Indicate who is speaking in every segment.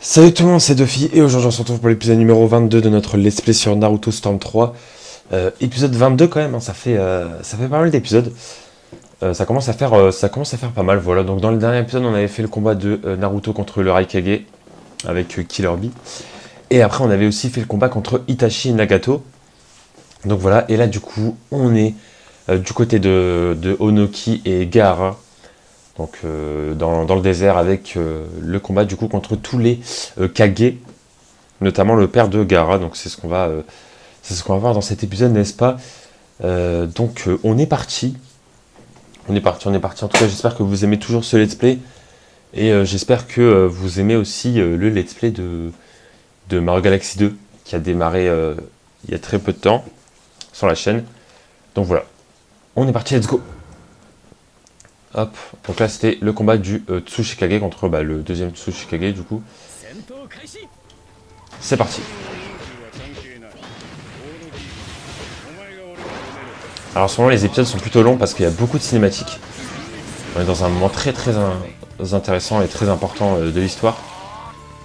Speaker 1: Salut tout le monde, c'est Duffy et aujourd'hui on se retrouve pour l'épisode numéro 22 de notre Let's Play sur Naruto Storm 3. Épisode 22 quand même, hein, ça fait pas mal d'épisodes. Ça commence à faire pas mal, voilà. Donc dans le dernier épisode on avait fait le combat de Naruto contre le Raikage avec Killer Bee. Et après on avait aussi fait le combat contre Itachi et Nagato. Donc voilà, et là du coup on est du côté de Onoki et Gaara. Donc dans le désert avec le combat du coup contre tous les Kage, notamment le père de Gaara. Donc c'est ce qu'on va voir dans cet épisode, n'est-ce pas? On est parti. On est parti. En tout cas, j'espère que vous aimez toujours ce let's play. Et j'espère que vous aimez aussi le let's play de Mario Galaxy 2, qui a démarré il y a très peu de temps sur la chaîne. Donc voilà. On est parti, let's go! Hop, donc là c'était le combat du Tsuchikage contre le deuxième Tsuchikage du coup. C'est parti. Alors en ce moment les épisodes sont plutôt longs parce qu'il y a beaucoup de cinématiques. On est dans un moment très intéressant et très important de l'histoire.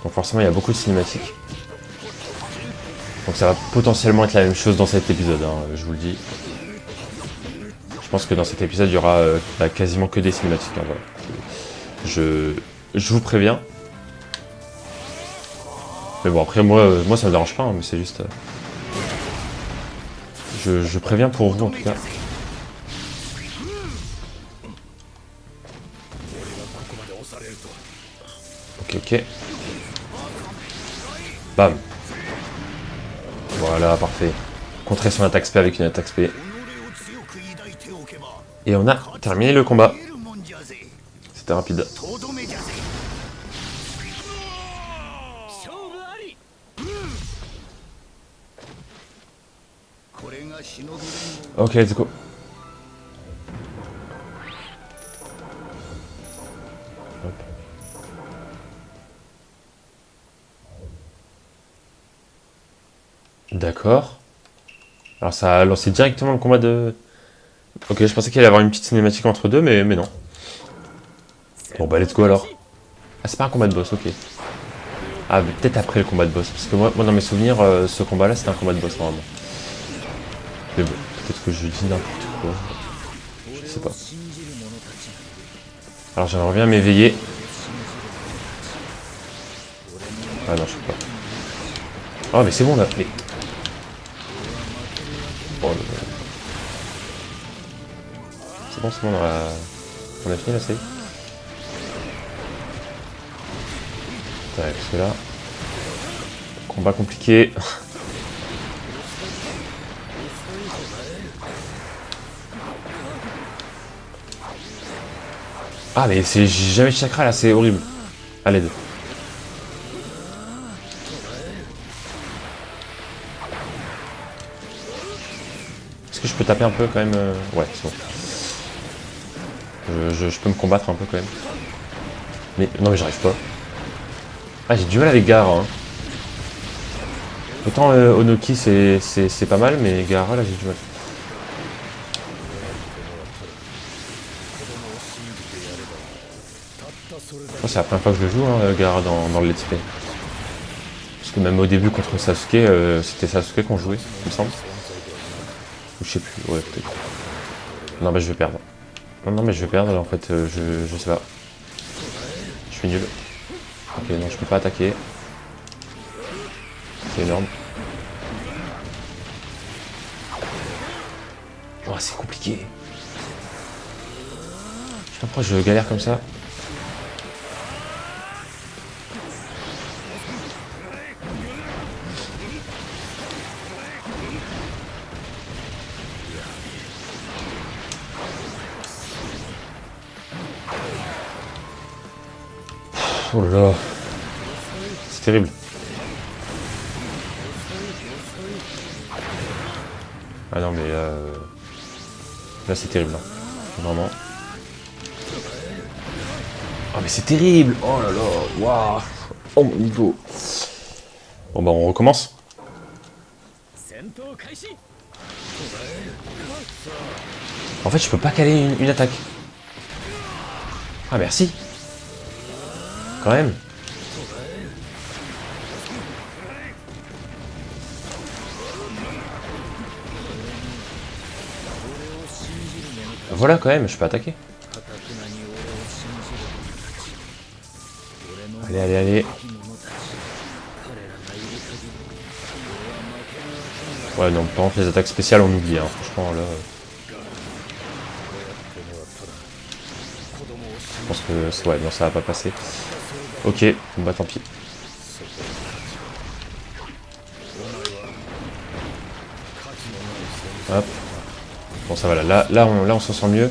Speaker 1: Donc forcément il y a beaucoup de cinématiques. Donc ça va potentiellement être la même chose dans cet épisode, hein, je vous le dis. Je pense que dans cet épisode il y aura quasiment que des cinématiques, hein, voilà. Je vous préviens. Mais bon après moi ça me dérange pas, hein, mais c'est juste... Je préviens pour vous en tout cas. Ok. Bam. Voilà, parfait. Contrer son attaque spé avec une attaque spé. Et on a terminé le combat. C'était rapide. Ok, let's go. Hop. D'accord. Alors ça a lancé directement le combat de... Ok, je pensais qu'il allait y avoir une petite cinématique entre deux, mais non. Bon bah let's go alors. Ah c'est pas un combat de boss, ok. Ah peut-être après le combat de boss, parce que moi dans mes souvenirs, ce combat là c'était un combat de boss normalement. Mais bon, peut-être que je dis n'importe quoi. Je sais pas. Alors j'aimerais bien m'éveiller. Ah non, je sais pas. Oh mais c'est bon là, mais... Oh, c'est bon, on a fini là, ça y est. Ouais, parce que là... Combat compliqué. Ah mais j'ai jamais de chakra là, c'est horrible. À l'aide. Est-ce que je peux taper un peu quand même? Ouais, c'est bon. Je peux me combattre un peu quand même. Mais non mais j'arrive pas. Ah j'ai du mal avec Gaara. Hein. Autant Onoki c'est pas mal, mais Gaara là j'ai du mal. Oh, c'est la première fois que je le joue, hein, Gaara dans le let's play. Parce que même au début contre Sasuke, c'était Sasuke qu'on jouait, il me semble. Ou je sais plus, ouais peut-être. Non bah je vais perdre. Non mais je vais perdre en fait, je sais pas. Je suis nul. Ok non je peux pas attaquer. C'est énorme. Oh c'est compliqué. Je sais pas pourquoi je galère comme ça. Oh là là. C'est terrible. Ah non mais là c'est terrible là. Vraiment. Oh mais c'est terrible. Oh là là. Waouh. Oh mon niveau. Bon bah on recommence. En fait je peux pas caler une attaque. Ah merci. Quand même. Voilà quand même, je peux attaquer. Allez, allez, allez. Ouais, non, par contre, les attaques spéciales, on oublie, hein. Franchement, là... Je pense que... Ouais, non, ça va pas passer. Ok, bah tant pis. Hop. Bon, ça va, là, on s'en sent mieux.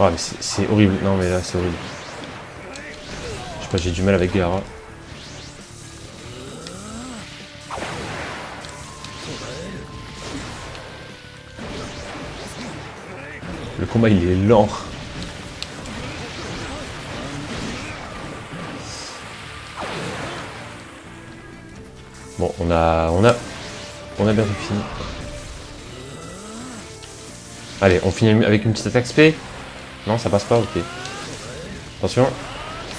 Speaker 1: Oh, mais c'est horrible. Non, mais là, c'est horrible. Je sais pas, j'ai du mal avec Gaara. Le combat, il est lent. Bon, on a bientôt fini. Allez, on finit avec une petite attaque spé. Non, ça passe pas, ok. Attention.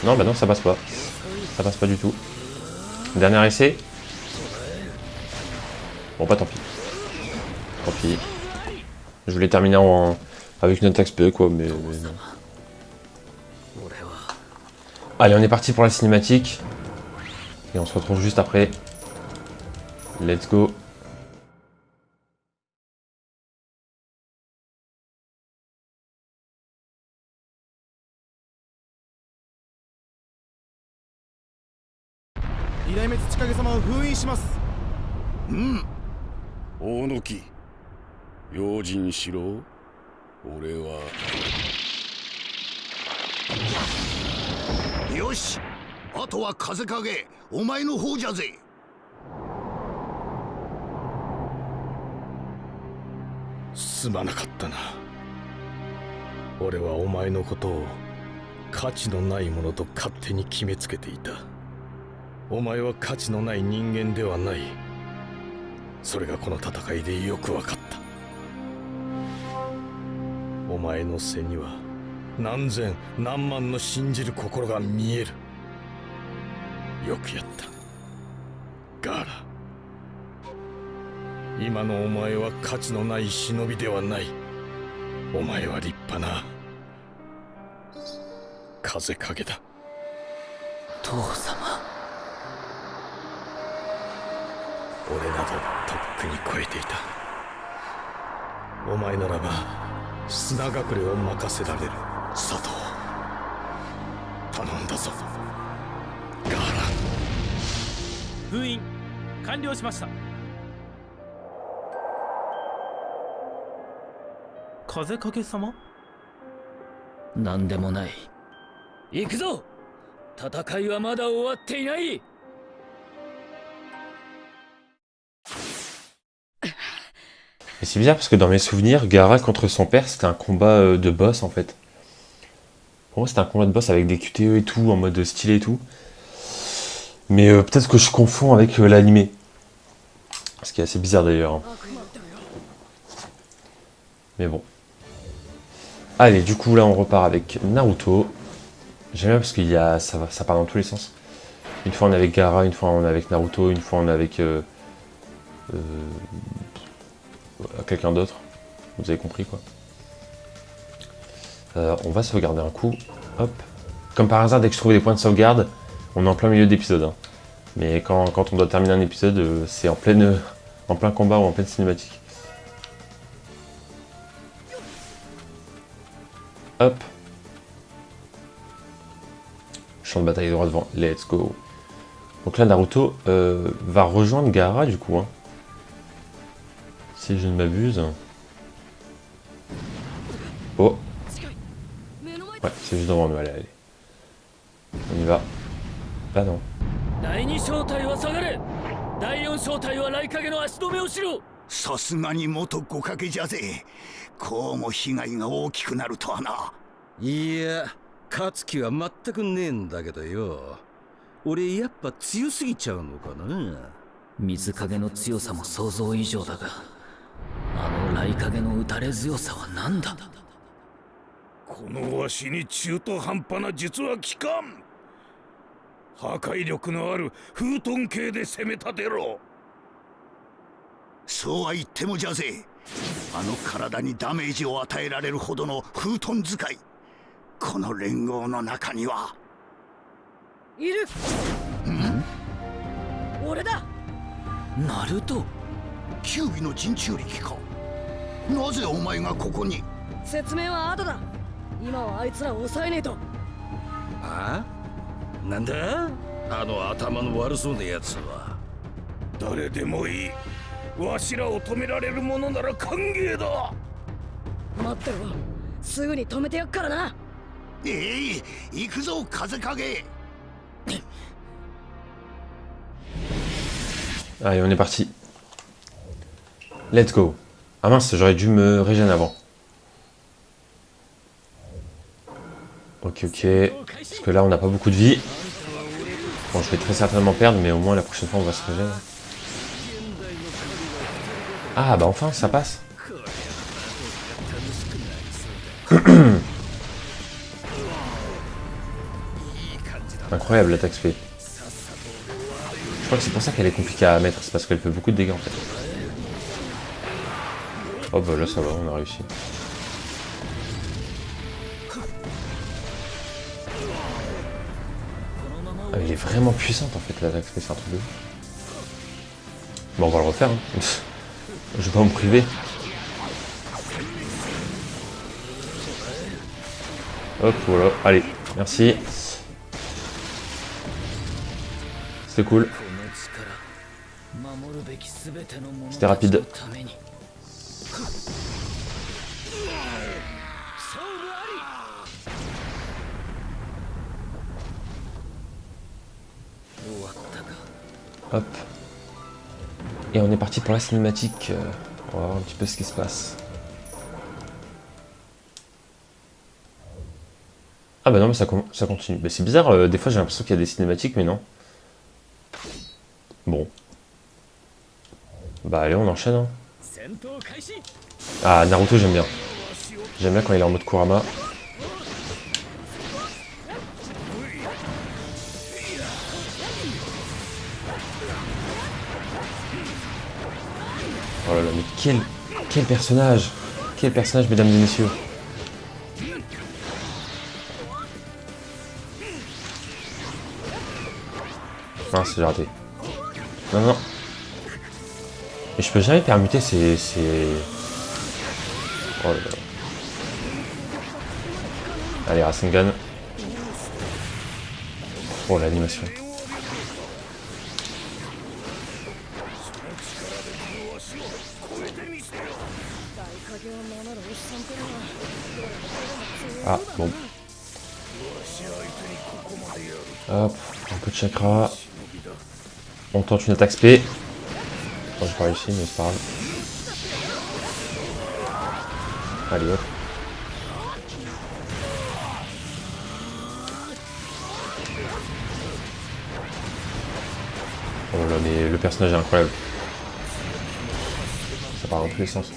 Speaker 1: Non, bah non, ça passe pas. Ça passe pas du tout. Dernier essai. Bon, bah tant pis. Tant pis. Je voulais terminer avec une attaque spé, quoi, mais non. Allez, on est parti pour la cinématique. Et on se retrouve juste après. Let's go.
Speaker 2: 大野木用心しろ。俺は
Speaker 3: よし、あとは風影、お前の方じゃぜ。
Speaker 2: すまなかったな。俺はお前のことを価値のないものと勝手に決めつけていた。お前は価値のない人間ではない。それがこの戦いでよく分かった。お前の背には何千何万の信じる心が見える。よくやったガーラ。今のお前は価値のない忍びではない。お前は立派な風影だ。
Speaker 4: 父様。
Speaker 2: 俺などとっくに超えていた。お前ならば砂隠れを任せられる。佐藤、頼んだぞガーラ。
Speaker 4: 封印完了しました。風影様？なんでもない。行くぞ。戦いはまだ終わっていない。
Speaker 1: Et c'est bizarre parce que dans mes souvenirs, Gaara contre son père, c'était un combat de boss en fait. Pour moi, c'était un combat de boss avec des QTE et tout, en mode stylé et tout. Mais peut-être que je confonds avec l'animé. Ce qui est assez bizarre d'ailleurs. Hein. Mais bon. Allez, du coup, là, on repart avec Naruto. J'aime bien parce qu'il y a, ça part dans tous les sens. Une fois on est avec Gaara, une fois on est avec Naruto, une fois on est avec quelqu'un d'autre. Vous avez compris quoi. On va sauvegarder un coup. Hop. Comme par hasard, dès que je trouve des points de sauvegarde, on est en plein milieu d'épisode. Hein. Mais quand on doit terminer un épisode, c'est en plein combat ou en pleine cinématique. Hop. Champ de bataille droit devant. Let's go. Donc là, Naruto va rejoindre Gaara du coup. Hein. Si je ne m'abuse. Oh. Ouais, c'est juste devant nous. Allez, allez. On y va. Là, non.
Speaker 3: さすがに元5かけじゃぜ。こうも被害が大きくなるとはな。
Speaker 5: いや、勝つ気は全くねえんだけどよ。俺やっぱ強すぎちゃうのかな。
Speaker 4: 水影の強さも想像以上だが、あの雷影の打たれ強さは何だ。
Speaker 2: このわしに中途半端な術は効かん。破壊力のあるフートン系で攻め立てろ。
Speaker 3: そうは言ってもじゃぜ、あの体にダメージを与えられるほどのフートン使い、この連合の中にはい
Speaker 6: る。俺だ。
Speaker 4: ナルト。
Speaker 3: キュービの人中力か。なぜお前がここに。
Speaker 6: 説明は後だ。今はあいつらを抑えねえと。
Speaker 5: あ？なんだ？あの頭の悪そうなやつは。
Speaker 2: 誰でもいい。わしらを止められるものなら歓迎だ。
Speaker 6: 待ってろ。すぐに止めてやっからな。
Speaker 3: 行くぞ風影。
Speaker 1: Allez, on est parti. Let's go. Ah mince, j'aurais dû me régénérer avant. Ok, ok. Parce que là, on n'a pas beaucoup de vie. Bon, je vais très certainement perdre, mais au moins la prochaine fois, on va se régénérer. Ah, bah enfin, ça passe. Incroyable l'attaque spé. Je crois que c'est pour ça qu'elle est compliquée à mettre, c'est parce qu'elle fait beaucoup de dégâts en fait. Oh bah là ça va, on a réussi. Ah, elle est vraiment puissante en fait l'attaque spé, c'est un truc de ouf. Bon on va le refaire, hein. Je vais pas me priver. Hop voilà, allez, merci. C'était cool. C'était rapide. Hop. Et on est parti pour la cinématique. On va voir un petit peu ce qui se passe. Ah bah non mais ça continue. Bah, c'est bizarre, des fois j'ai l'impression qu'il y a des cinématiques mais non. Bon. Bah allez on enchaîne hein. Ah Naruto j'aime bien. J'aime bien quand il est en mode Kurama. Oh là là mais quel personnage. Quel personnage mesdames et messieurs. Non c'est raté. Non non. Mais je peux jamais permuter ces... Oh là là. Allez Rasengan. Oh l'animation. Ah bon. Hop, un peu de chakra. On tente une attaque spé. Bon, j'ai pas réussi, mais c'est pas grave. Allez hop. Oh là là, mais le personnage est incroyable. Ça part dans tous les sens.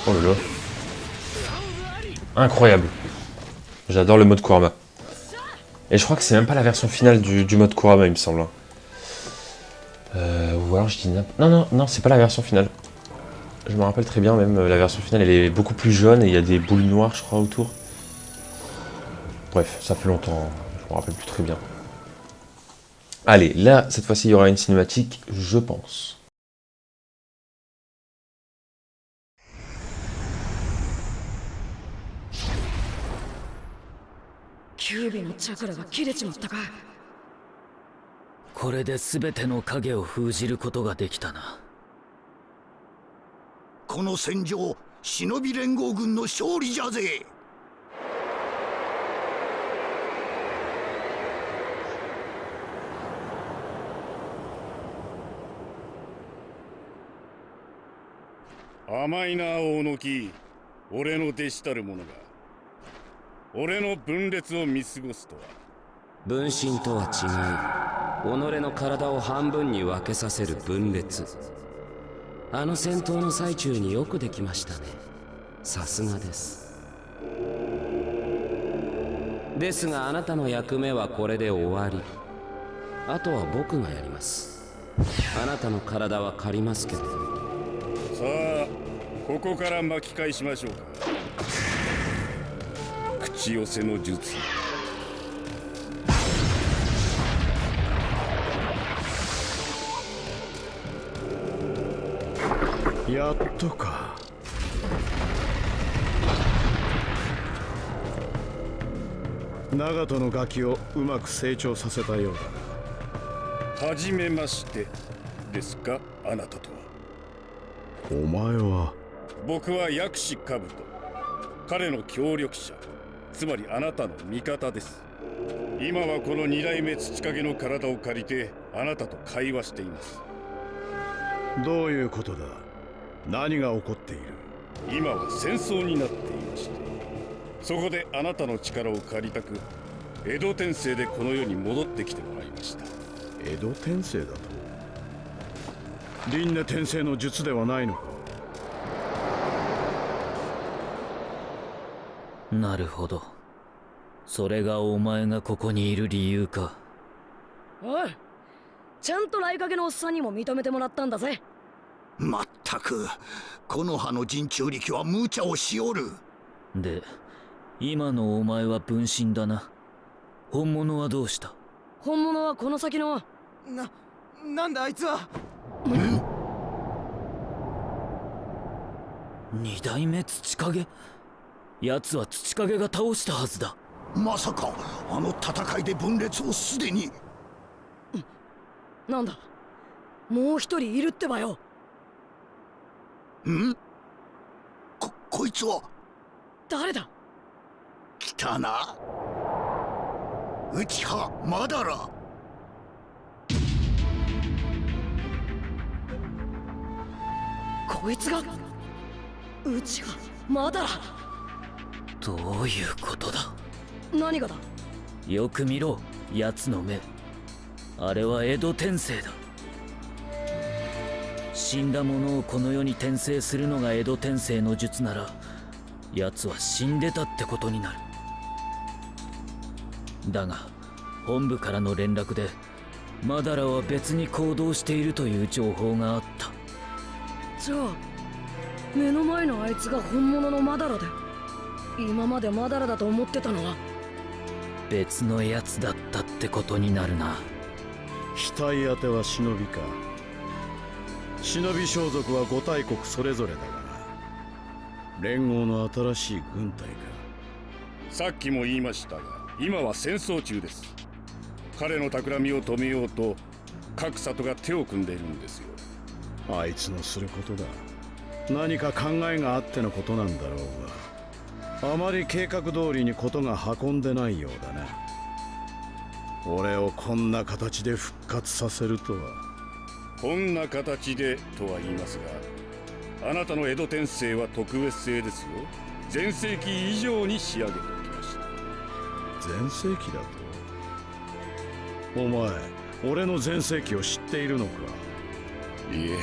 Speaker 1: Oh là là. Incroyable. J'adore le mode Kurama. Et je crois que c'est même pas la version finale du mode Kurama, il me semble. Ou alors je dis n'importe... Non, c'est pas la version finale. Je me rappelle très bien, même la version finale, elle est beaucoup plus jaune et il y a des boules noires, je crois, autour. Bref, ça fait longtemps, je me rappelle plus très bien. Allez, là, cette fois-ci, il y aura une cinématique, je pense.
Speaker 4: « これで全ての影を封じることができたな。
Speaker 3: この戦場、忍び連合軍の勝利じゃぜ。
Speaker 2: 甘いな大野木。俺の弟子たる者が俺の分裂を見過ごすとは。
Speaker 7: 分身とは違い、己の体を半分に分けさせる分裂。あの戦闘の最中によくできましたね。さすがです。ですがあなたの役目はこれで終わり。あとは僕がやります。あなたの体は借りますけど。
Speaker 2: さあ、ここから巻き返しましょうか。口寄せの術。
Speaker 5: やっとか。長門のガキをうまく成長させたようだな。
Speaker 2: はじめましてですか、あなたとは。
Speaker 5: お前は。
Speaker 2: 僕は薬師兜、彼の協力者、つまりあなたの味方です。今はこの二代目土影の体を借りてあなたと会話しています。
Speaker 5: どういうことだ。何が起こっている。
Speaker 2: 今は戦争になっていまして、そこであなたの力を借りたく江戸天聖でこの世に戻ってきてもらいました。
Speaker 5: 江戸天聖だと。輪廻転生の術ではないのか。
Speaker 4: なるほど。それがお前がここにいる理由か。
Speaker 6: おい、ちゃんと来影のおっさんにも認めてもらったんだぜ。
Speaker 3: まったくこの葉の人中力は無茶をしおる。
Speaker 4: で、今のお前は分身だな。本物はどうした？
Speaker 6: 本物はこの先の。
Speaker 8: なんだあいつは。
Speaker 4: 二代目土影？奴は土影が倒したはずだ。
Speaker 3: まさかあの戦いで分裂をすでに。
Speaker 6: なんだ、もう一人いるってばよ。
Speaker 3: ん？こいつは
Speaker 6: 誰だ。
Speaker 3: 来たな、内葉マダラ。
Speaker 6: こいつが内葉マダラ。
Speaker 4: どういうことだ。
Speaker 6: 何がだ。
Speaker 4: よく見ろ、奴の目。あれは江戸天聖だ。死んだ者をこの世に転生するのが江戸天聖の術なら、奴は死んでたってことになる。だが本部からの連絡でマダラは別に行動しているという情報があった。
Speaker 6: じゃあ目の前のあいつが本物のマダラで、今までマダラだと思ってたのは
Speaker 4: 別のやつだったってことになるな。
Speaker 5: 額当ては忍びか。忍び装束は五大国それぞれだがな。連合の新しい軍隊か。
Speaker 2: さっきも言いましたが、今は戦争中です。彼の企みを止めようと各里が手を組んでいるんですよ。
Speaker 5: あいつのすることだ。何か考えがあってのことなんだろうが、あまり計画通りにことが運んでないようだな。俺をこんな形で復活させるとは。
Speaker 2: こんな形でとは言いますが、あなたの江戸天聖は特別製ですよ。全盛期以上に仕上げておきました。
Speaker 5: 全盛期だと。お前、俺の全盛期を知っているのか。
Speaker 2: いいえ、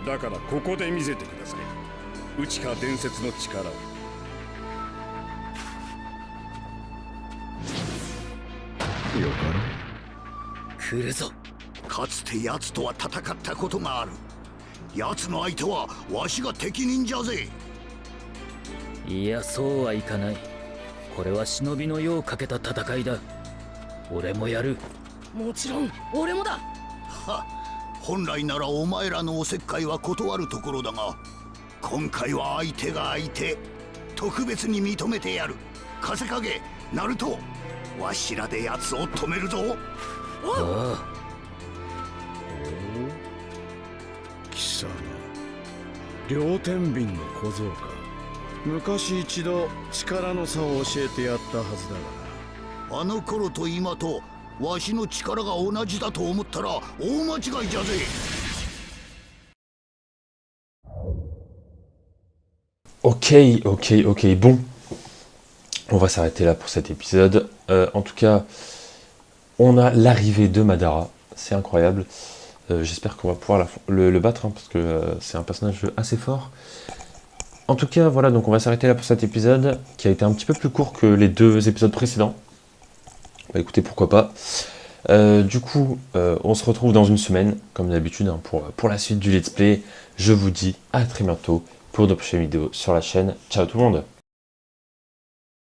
Speaker 2: だからここで見せてください。内葉伝説の力を。
Speaker 5: よか
Speaker 4: 来るぞ。
Speaker 3: かつて奴とは戦ったことがある。奴の相手はわしが適任じゃぜ。
Speaker 4: いや、そうはいかない。これは忍びの世をかけた戦いだ。俺もやる。
Speaker 6: もちろん俺もだ。
Speaker 3: は、本来ならお前らのおせっかいは断るところだが、今回は相手が相手、特別に認めてやる。風影、ナルト、わしらで奴を止めるぞ。
Speaker 4: ああ、
Speaker 5: 貴様、両天秤の小僧か。昔一度力の差を教えてやったはずだがな。
Speaker 3: あの頃と今とわしの力が同じだと思ったら大間違いじゃぜ。
Speaker 1: Ok, ok, ok, bon. On va s'arrêter là pour cet épisode. En tout cas, on a l'arrivée de Madara. C'est incroyable. J'espère qu'on va pouvoir le battre, hein, parce que c'est un personnage assez fort. En tout cas, voilà, donc on va s'arrêter là pour cet épisode, qui a été un petit peu plus court que les 2 épisodes précédents. Bah écoutez, pourquoi pas. Du coup, on se retrouve dans une semaine, comme d'habitude, hein, pour la suite du let's play. Je vous dis à très bientôt pour de prochaines vidéos sur la chaîne. Ciao tout le monde!